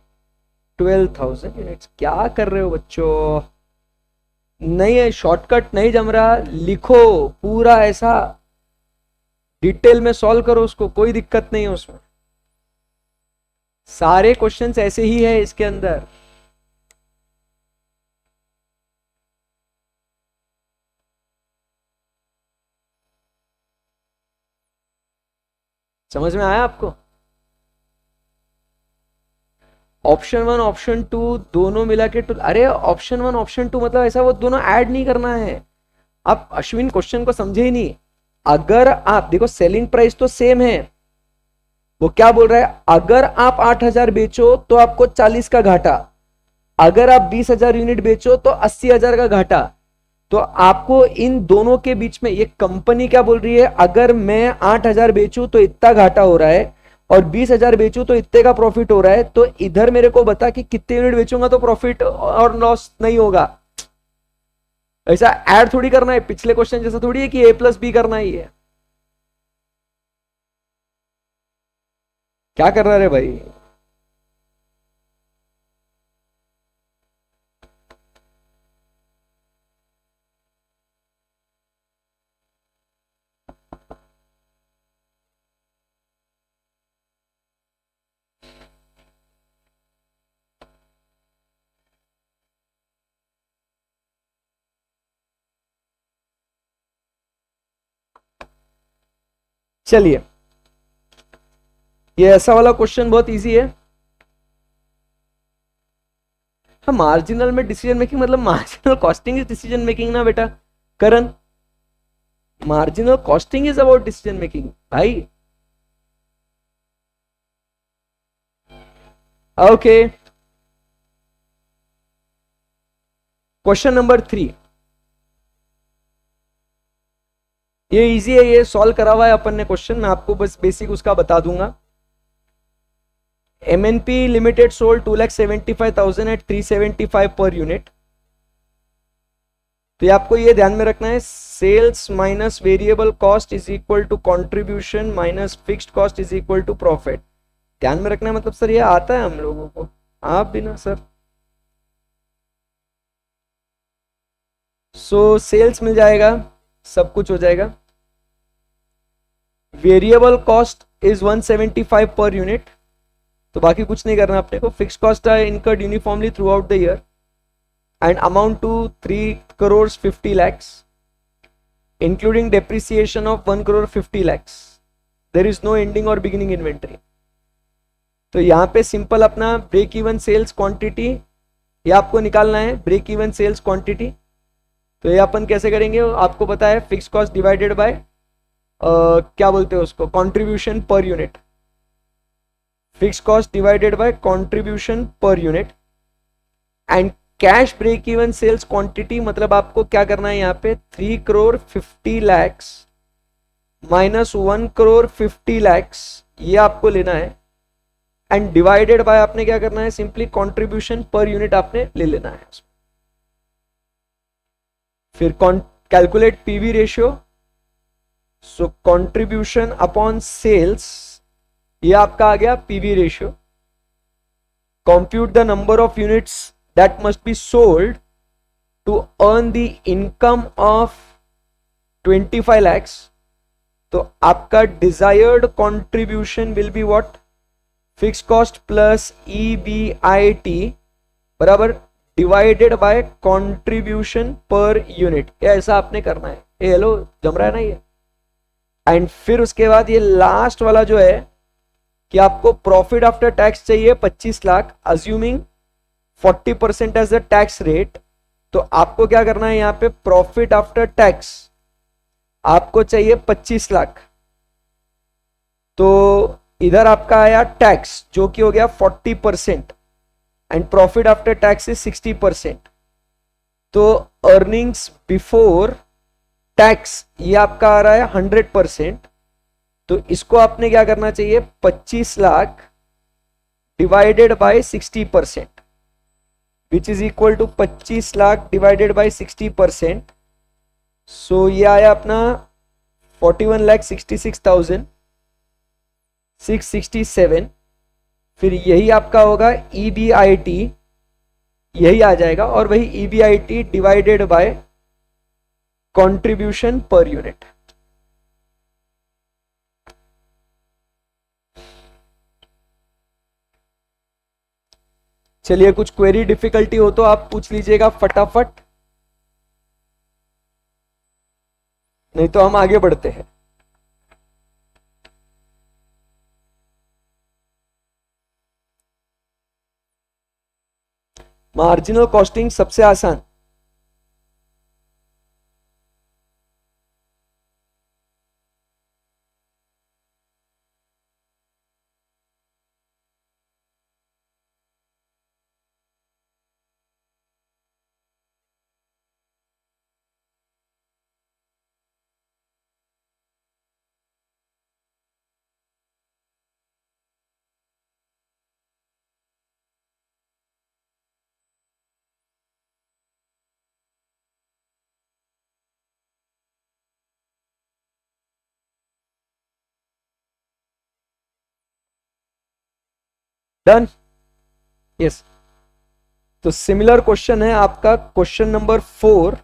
12,000 units। क्या कर रहे हो बच्चों, नहीं है shortcut नहीं जम रहा, लिखो पूरा ऐसा डिटेल में सॉल्व करो उसको, कोई दिक्कत नहीं है उसमें, सारे क्वेश्चंस ऐसे ही है इसके अंदर। समझ में आया आपको, ऑप्शन 1 ऑप्शन 2 दोनों मिला के अरे ऑप्शन 1 ऑप्शन 2 मतलब ऐसा वो दोनों ऐड नहीं करना है। आप अश्विन क्वेश्चन को समझे ही नहीं। अगर आप देखो सेलिंग प्राइस तो सेम है, वो क्या बोल रहा है, अगर आप 8,000 बेचो तो आपको 40 का घाटा, अगर आप 20,000 यूनिट बेचो तो 80,000 का घाटा। तो आपको इन दोनों के बीच में ये कंपनी क्या बोल रही है, अगर मैं 8,000 बेचूं तो इतना घाटा हो रहा है और 20,000 बेचूं तो इतने का प्रॉफिट हो रहा है, तो इधर मेरे को बता कि कितने यूनिट बेचूंगा तो प्रॉफिट और लॉस नहीं होगा। ऐसा ऐड थोड़ी करना है, पिछले क्वेश्चन जैसा थोड़ी है कि A प्लस B करना ही है। क्या कर रहा है भाई, चलिए ये ऐसा वाला क्वेश्चन बहुत इजी है। हाँ, मार्जिनल में डिसीजन मेकिंग मतलब marginal costing is decision making ना बेटा Karan, marginal costing is about decision making भाई। ओके, क्वेश्चन नंबर 3, ये इजी है, ये सॉल्व करा हुआ है अपन ने क्वेश्चन, मैं आपको बस बेसिक उसका बता दूंगा। MNP limited sold 2,75,000 eight 375 per unit. तो ये आपको ये ध्यान में रखना है, sales minus variable cost is equal to contribution minus fixed cost is equal to profit. ध्यान में रखना है मतलब सर ये आता है हम लोगों को, आप भी ना सर। सो सेल्स मिल जाएगा, सब कुछ हो जाएगा। Variable cost is 175 per unit, तो बाकी कुछ नहीं करना अपने को। फिक्स कॉस्ट है incurred uniformly throughout the year and amount to 3 crore 50 lakhs including depreciation of 1 crore 50 lakhs। There is no ending और बिगिनिंग इन्वेंट्री। तो यहाँ पे सिंपल अपना ब्रेक इवन सेल्स क्वांटिटी ये आपको निकालना है, ब्रेक इवन सेल्स क्वांटिटी। तो ये अपन कैसे करेंगे आपको पता है, फिक्स कॉस्ट डिवाइडेड बाय क्या बोलते हैं उसको, contribution per unit. Fixed cost divided by contribution per unit and cash break even sales quantity मतलब आपको क्या करना है यहाँ पे 3 crore 50 lakhs minus 1 crore 50 lakhs ये आपको लेना है एंड डिवाइडेड बाय आपने क्या करना है, सिंपली कंट्रीब्यूशन पर यूनिट आपने ले लेना है। फिर कैलकुलेट पीवी रेशियो, सो कंट्रीब्यूशन अपॉन सेल्स ये आपका आ गया PV ratio. Compute the number of units that must be sold to earn the income of 25 lakhs। तो आपका desired contribution will be what, fixed cost plus EBIT बराबर divided by contribution per unit। ऐसा आपने करना है। Hello जम रहा है ना ये। एंड फिर उसके बाद ये लास्ट वाला जो है कि आपको प्रॉफिट आफ्टर टैक्स चाहिए 25 lakh, assuming 40% as a tax rate. तो आपको क्या करना है यहाँ पे, प्रॉफिट आफ्टर टैक्स आपको चाहिए 25 लाख। तो इधर आपका आया टैक्स जो कि हो गया 40% and profit after tax is 60%। तो अर्निंग्स बिफोर टैक्स ये आपका आ रहा है 100%। तो इसको आपने क्या करना चाहिए, 25 lakh divided by 60%, which is equal to 25 lakh divided by 60%। सो ये आया अपना 41,66,667। फिर यही आपका होगा EBIT, यही आ जाएगा और वही EBIT divided by contribution per unit. चलिए कुछ क्वेरी डिफिकल्टी हो तो आप पूछ लीजिएगा फटाफट, नहीं तो हम आगे बढ़ते हैं। मार्जिनल कॉस्टिंग सबसे आसान। Done, yes. तो सिमिलर क्वेश्चन है आपका question number 4,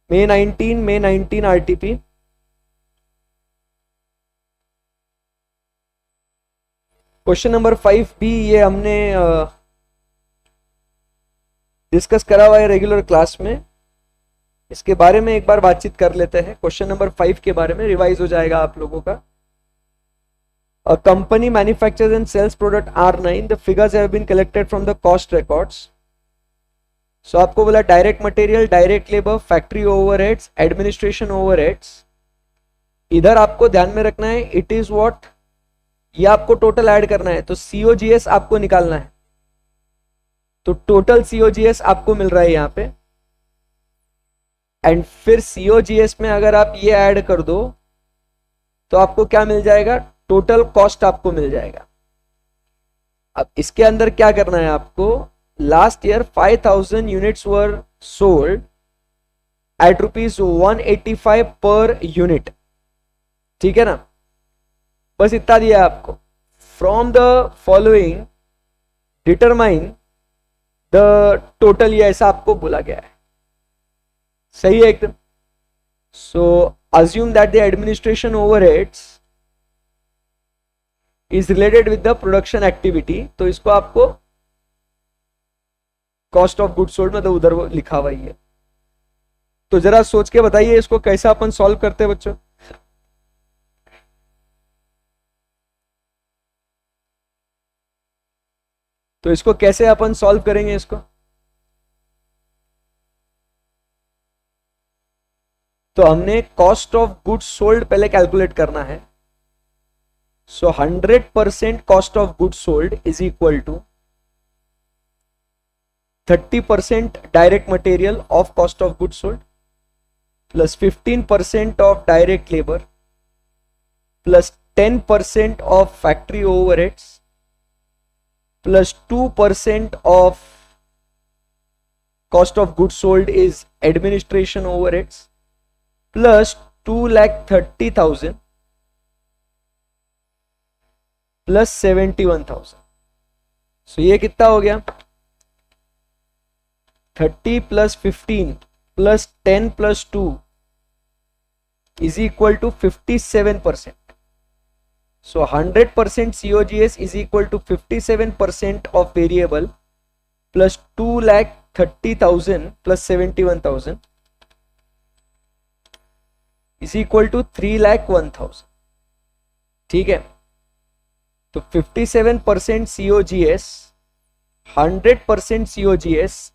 May 19 RTP। Question number 5 भी ये हमने डिस्कस करा हुआ है रेगुलर क्लास में, इसके बारे में एक बार बातचीत कर लेते हैं। क्वेश्चन नंबर 5 के बारे में रिवाइज हो जाएगा आप लोगों का। A company manufactures and sells product R9. The figures have been collected from the cost records. So आपको बोला direct material, direct labour, factory overheads, administration overheads. इधर आपको ध्यान में रखना है इट इज व्हाट, ये आपको टोटल ऐड करना है. तो सीओजीएस आपको निकालना है. तो टोटल सीओजीएस आपको मिल रहा है यहां पे. एंड फिर सीओजीएस में अगर आप ये ऐड कर दो तो आपको क्या मिल जाएगा, टोटल कॉस्ट आपको मिल जाएगा. अब इसके अंदर क्या करना है आपको, last year 5000 units were sold at ₹185 per unit. ठीक है ना, बस इतना दिया है आपको. From the following determine the total, ये ऐसा आपको बोला गया है. सही है एकदम. सो assume that the administration overheads is related with the production activity. तो इसको आपको कॉस्ट ऑफ गुड सोल्ड मतलब उधर वो लिखा हुआ ही है. तो जरा सोच के बताइए इसको कैसे अपन सॉल्व करते हैं बच्चों. तो इसको कैसे अपन सॉल्व करेंगे इसको. तो हमने कॉस्ट ऑफ गुड्स सोल्ड पहले कैलकुलेट करना है. So 100% cost of goods sold is equal to 30% direct material of cost of goods sold plus 15% of direct labour plus 10% of factory overheads plus 2% of cost of goods sold is administration overheads plus 2,30,000 plus 71,000. So ये कितना हो गया, 30 plus 15 plus 10 plus 2 is equal to 57%. So 100% COGS is equal to 57% of variable plus 2,30,000 plus 71,000 is equal to 3,01,000. ठीक है, तो 57% COGS, 100% COGS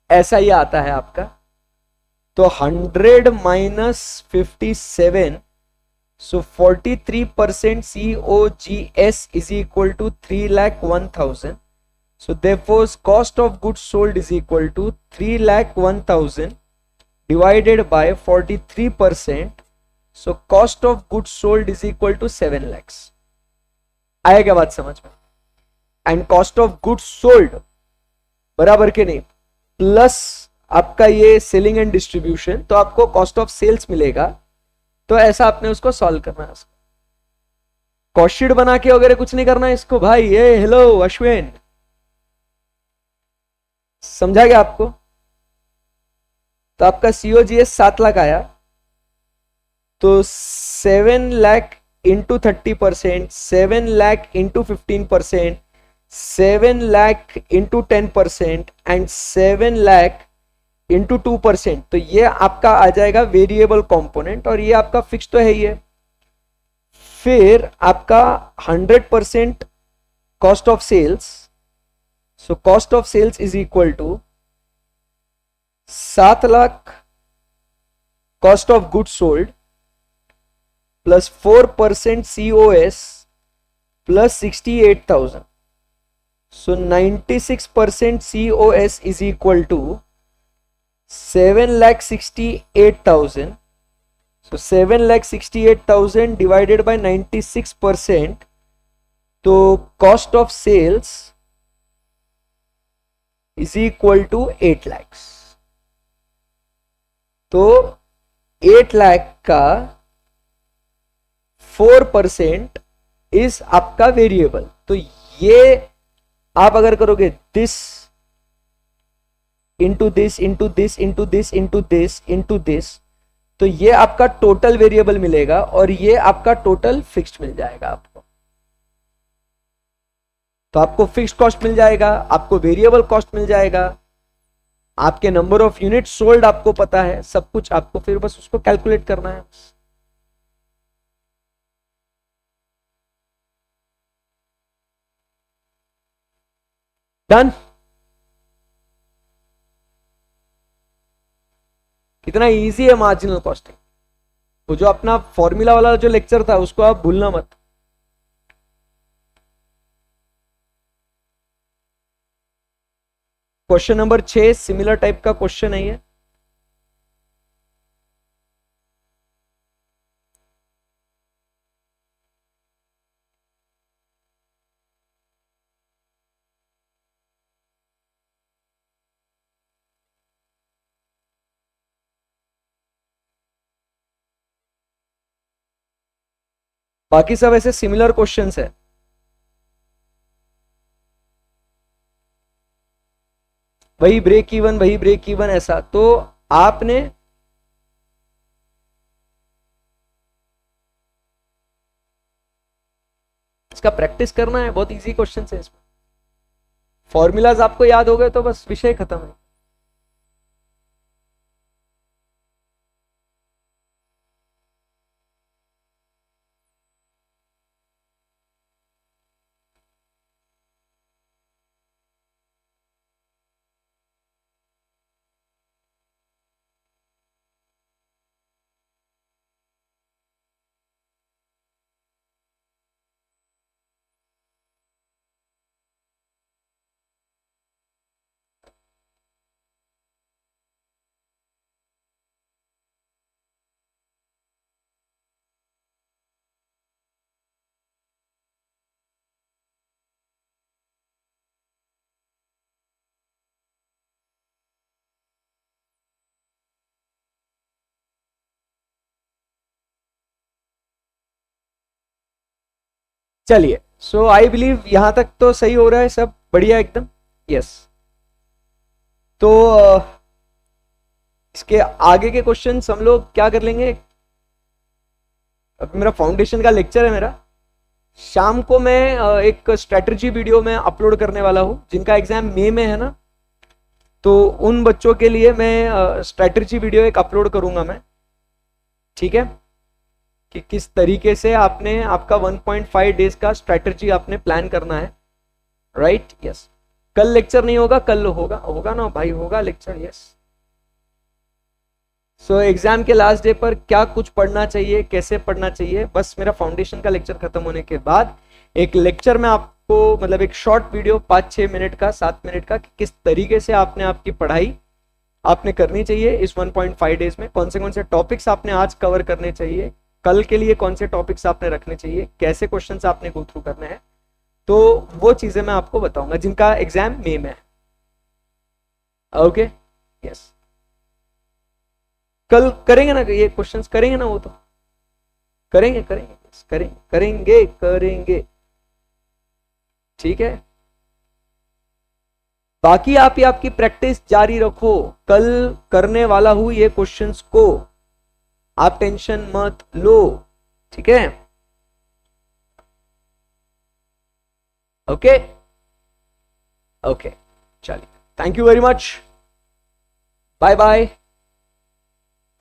ऐसा ही आता है आपका. तो 100 minus 57, so 43% COGS is equal to 3,01,000. So therefore cost of goods sold is equal to 3,01,000 divided by 43%. so cost of goods sold is equal to 7 lakhs. आया क्या बात समझ में. And cost of goods sold बराबर के नहीं plus आपका ये सेलिंग एंड डिस्ट्रीब्यूशन, तो आपको कॉस्ट ऑफ सेल्स मिलेगा. तो ऐसा आपने उसको सॉल्व करना है. कॉस्ट शीट बना के वगैरह कुछ नहीं करना है इसको भाई. ये हेलो अश्विन, समझा गया आपको. तो आपका COGS 7 लाख आया, तो 7 lakh into 30%, 7 lakh into 15%, 7 lakh into 10% and 7 lakh into 2%. तो ये आपका आ जाएगा वेरिएबल कंपोनेंट और ये आपका फिक्स तो है ही है. फिर आपका 100% cost of sales. So cost of sales is equal to 7 lakh cost of goods sold plus 4% COS plus 68,000. So 96% COS is equal to 7,68,000. So 7,68,000 divided by 96%. तो cost of sales is equal to 8 lakhs. तो 8 लाख का 4% is आपका variable. तो ये आप अगर करोगे this into this into this into this into this into this, तो ये आपका टोटल वेरिएबल मिलेगा और ये आपका टोटल फिक्स्ड मिल जाएगा आपको. तो आपको फिक्स्ड कॉस्ट मिल जाएगा, आपको वेरिएबल कॉस्ट मिल जाएगा, आपके नंबर ऑफ यूनिट सोल्ड आपको पता है, सब कुछ आपको फिर बस उसको कैलकुलेट करना है. डन। कितना इजी है मार्जिनल कॉस्टिंग। वो जो अपना फॉर्मूला वाला जो लेक्चर था उसको आप भूलना मत। क्वेश्चन नंबर 6 सिमिलर टाइप का क्वेश्चन है ये। बाकी सब ऐसे सिमिलर क्वेश्चंस है। वही ब्रेक इवन, वही ब्रेक इवन, ऐसा तो आपने इसका प्रैक्टिस करना है। बहुत इजी क्वेश्चन है इसमें। फॉर्मूलाज आपको याद हो गए तो बस विषय खत्म है। चलिए, सो आई बिलीव यहां तक तो सही हो रहा है, सब बढ़िया एकदम। यस, तो इसके आगे के क्वेश्चन हम लोग क्या कर लेंगे। अभी मेरा फाउंडेशन का लेक्चर है मेरा, शाम को मैं एक स्ट्रेटजी वीडियो में अपलोड करने वाला हूं। जिनका एग्जाम मई में है ना, तो उन बच्चों के लिए मैं स्ट्रेटजी वीडियो एक अपलोड करूंगा मैं, ठीक है, कि किस तरीके से आपने आपका 1.5 डेज का स्ट्रेटजी आपने प्लान करना है। Right, yes. कल लेक्चर नहीं होगा, कल होगा, होगा ना भाई, होगा लेक्चर। यस। सो एग्जाम के लास्ट डे पर क्या कुछ पढ़ना चाहिए, कैसे पढ़ना चाहिए, बस मेरा फाउंडेशन का लेक्चर खत्म होने के बाद एक लेक्चर में आपको, मतलब एक शॉर्ट वीडियो 5-6 मिनट का, 7 मिनट का, कि किस तरीके से आपने आपकी पढ़ाई आपने करनी चाहिए इस 1.5 डेज में, कौन से टॉपिक्स आपने आज कवर करने चाहिए, कल के लिए कौन से टॉपिक्स आपने रखने चाहिए, कैसे क्वेश्चंस आपने गो थ्रू करने हैं। तो वो चीजें मैं आपको बताऊंगा जिनका एग्जाम मई में है। Okay, yes. कल करेंगे ना ये क्वेश्चंस, करेंगे ना, वो तो करेंगे करेंगे करेंगे करेंगे करेंगे, ठीक है। बाकी आप ही आपकी प्रैक्टिस जारी रखो, कल करने वाला हूं ये क्वेश्चंस को, आप टेंशन मत लो, ठीक है। ओके ओके, चलिए, thank you very much, bye bye.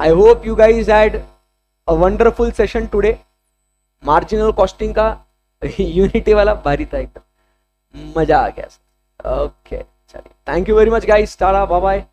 I hope you guys had a wonderful session today. Marginal costing का यूनिटी वाला भारी था एकदम, मजा आ गया। ओके, चलिए, thank you very much guys, tata, bye bye.